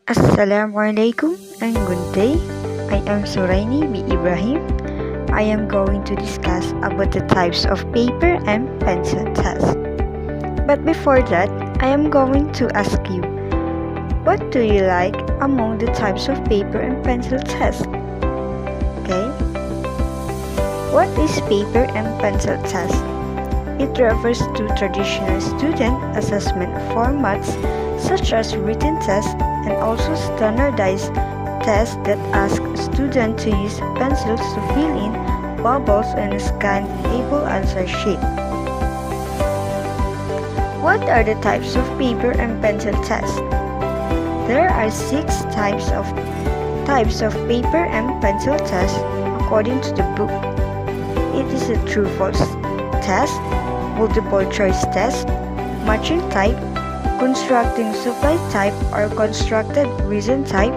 Assalamualaikum and good day. I am Suraini B. Ibrahim. I am going to discuss about the types of paper and pencil tests. But before that, I am going to ask you, what do you like among the types of paper and pencil tests? Okay? What is paper and pencil test? It refers to traditional student assessment formats such as written tests and also standardized tests that ask students to use pencils to fill in bubbles and scan able answer sheet. What are the types of paper and pencil tests? There are 6 types of paper and pencil tests according to the book. It is a true-false test, multiple choice test, matching type, constructing supply type or constructed reason type,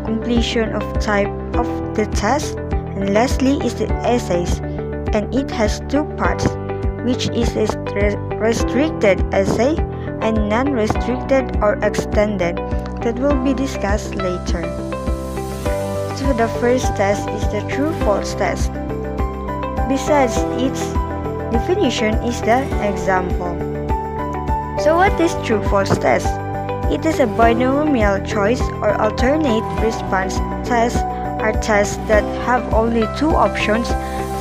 completion of type of the test, and lastly is the essays, and it has 2 parts, which is a restricted essay and non-restricted or extended that will be discussed later. So the first test is the true-false test. Besides its definition is the example. So what is true-false test? It is a binomial choice or alternate response test are tests that have only 2 options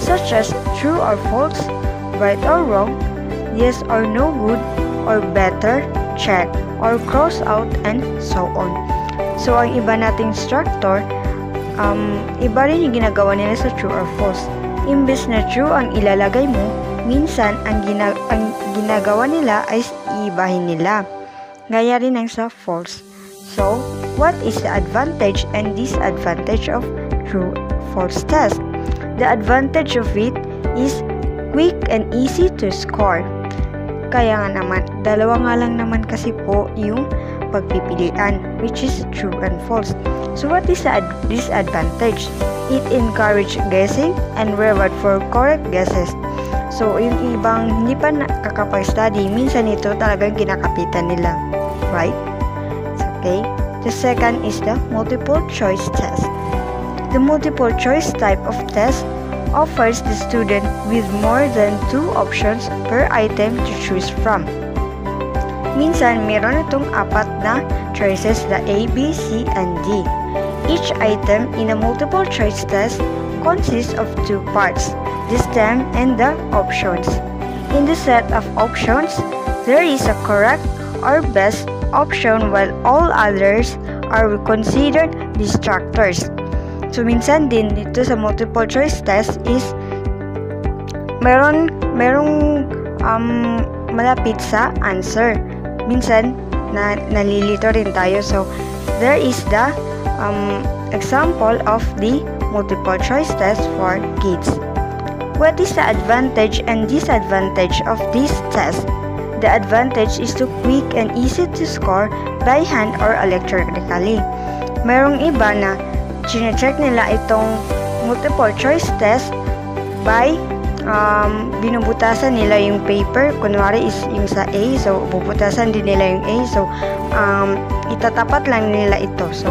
such as true or false, right or wrong, yes or no good, or better, check, or cross out, and so on. So ang iba nating instructor, iba rin yung ginagawa nila sa true or false. Imbes na true ang ilalagay mo, minsan ang ginagawa nila ay iibahin nila. Gaya rin ang sa false. So, what is the advantage and disadvantage of true-false test? The advantage of it is quick and easy to score. Kaya nga naman, dalawa nga lang naman kasi po yung pagpipilian, which is true and false. So what is the disadvantage? It encourages guessing and reward for correct guesses. So yung ibang hindi pa nakakapag-study, minsan ito talagang kinakapitan nila. Right? Okay. The second is the multiple choice test. The multiple choice type of test offers the student with more than 2 options per item to choose from. Minsan, meron itong 4 na choices, the A, B, C, and D. Each item in a multiple choice test consists of 2 parts, the stem and the options. In the set of options, there is a correct or best option while all others are considered distractors. So, minsan din dito sa multiple choice test is merong malapit sa answer. Minsan, nalilito rin tayo. So, there is the example of the multiple choice test for kids. What is the advantage and disadvantage of this test? The advantage is to quick and easy to score by hand or electronically. Merong iba na chine-check nila itong multiple choice test by binubutasan nila yung paper. Kunwari is yung sa A, so bubutasan din nila yung A. So, itatapat lang nila ito. So,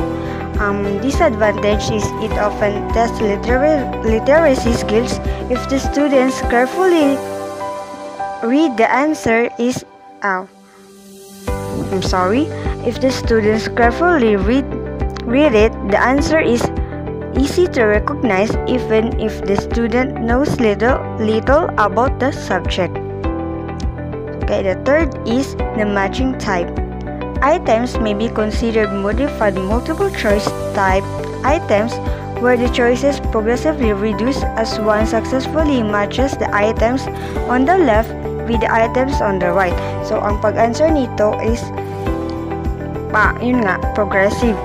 disadvantage is it often tests literacy skills if the students carefully read the answer is if the students carefully read it, the answer is easy to recognize even if the student knows little about the subject. Okay, the third is the matching type. Items may be considered modified multiple choice type items where the choices progressively reduce as one successfully matches the items on the left with the items on the right. So, ang pag-answer nito is yun nga, progressive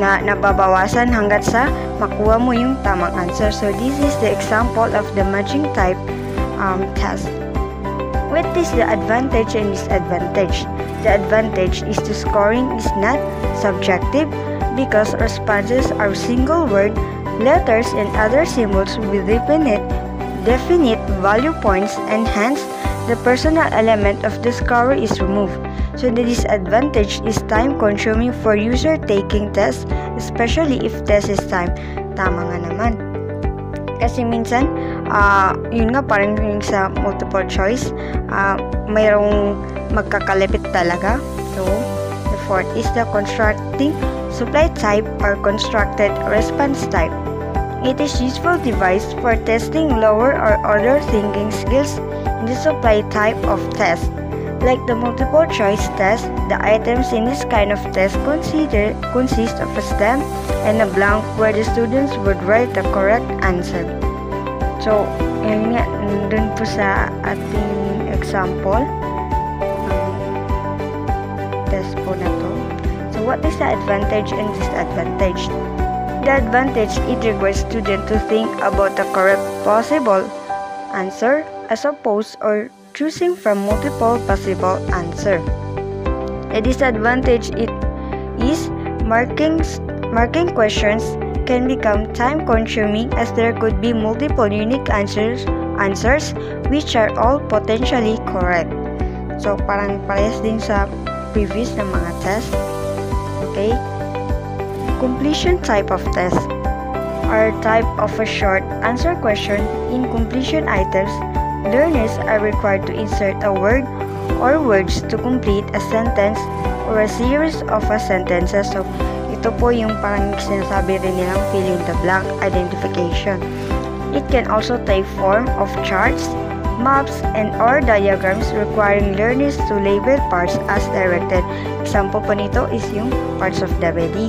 na nababawasan hanggat sa makuha mo yung tamang answer. So, this is the example of the matching type test. What is the advantage and disadvantage? The advantage is the scoring is not subjective because responses are single word, letters, and other symbols with definite value points, and hence the personal element of the scorer is removed. So the disadvantage is time-consuming for user taking tests, especially if test is time. Tama nga naman. Kasi minsan, yun nga parang yung sa multiple choice, mayroong magkakalipit talaga. So, the fourth is the constructing supply type or constructed response type. It is useful device for testing lower or other thinking skills in the supply type of test. Like the multiple choice test, the items in this kind of test consist of a stem and a blank where the students would write the correct answer. So, yun nga, dun po sa ating example, test po na to. So, what is the advantage and disadvantage? The advantage, it requires students to think about the correct possible answer as opposed or choosing from multiple possible answer. A disadvantage it is marking questions can become time-consuming as there could be multiple unique answers which are all potentially correct. So parang parehas din sa previous na mga test. Okay? Completion type of test are type of a short answer question. In completion items, learners are required to insert a word or words to complete a sentence or a series of sentences. So, ito po yung parang sinasabi rin nilang fill in the blank identification. It can also take form of charts, maps, and or diagrams requiring learners to label parts as directed. Example po nito is yung parts of the body.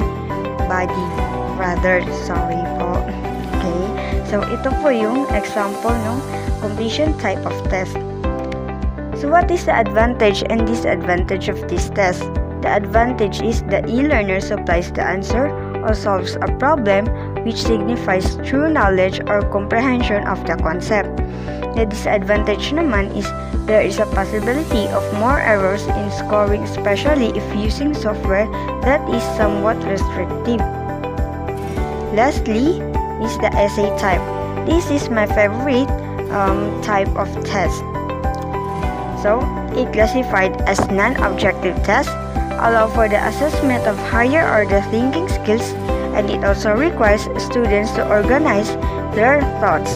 Sorry po. Okay. So, ito po yung example ng completion type of test. So what is the advantage and disadvantage of this test? The advantage is the e-learner supplies the answer or solves a problem which signifies true knowledge or comprehension of the concept. The disadvantage naman is there is a possibility of more errors in scoring, especially if using software that is somewhat restrictive. Lastly is the essay type. This is my favorite type of test. So, it classified as non-objective test, allow for the assessment of higher order thinking skills, and it also requires students to organize their thoughts.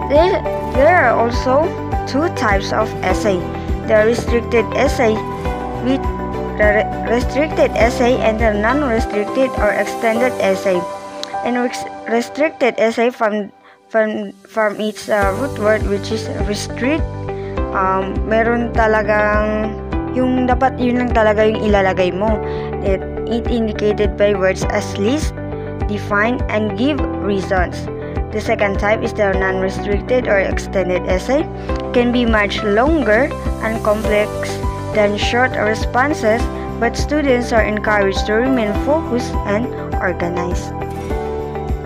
There are also two types of essay. The restricted essay and the non-restricted or extended essay. And restricted essay from its root word which is restrict, meron talagang yung dapat yun lang talaga yung ilalagay mo. It indicated by words as list, define, and give reasons. The second type is the non-restricted or extended essay. Can be much longer and complex than short responses, but students are encouraged to remain focused and organized.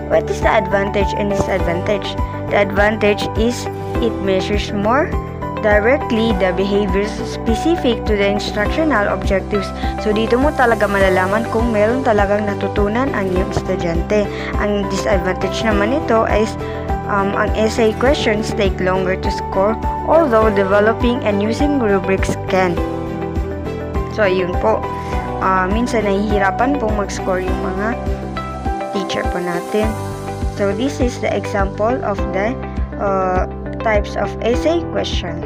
What is the advantage and disadvantage? The advantage is it measures more directly the behaviors specific to the instructional objectives. So, dito mo talaga malalaman kung meron talagang natutunan ang iyong estudyante. Ang disadvantage naman ito is ang essay questions take longer to score, although developing and using rubrics can. So, yun po. Minsan nahihirapan pong mag-score yung mga teacher po natin. So, this is the example of the types of essay question.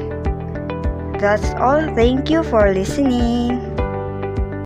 That's all. Thank you for listening.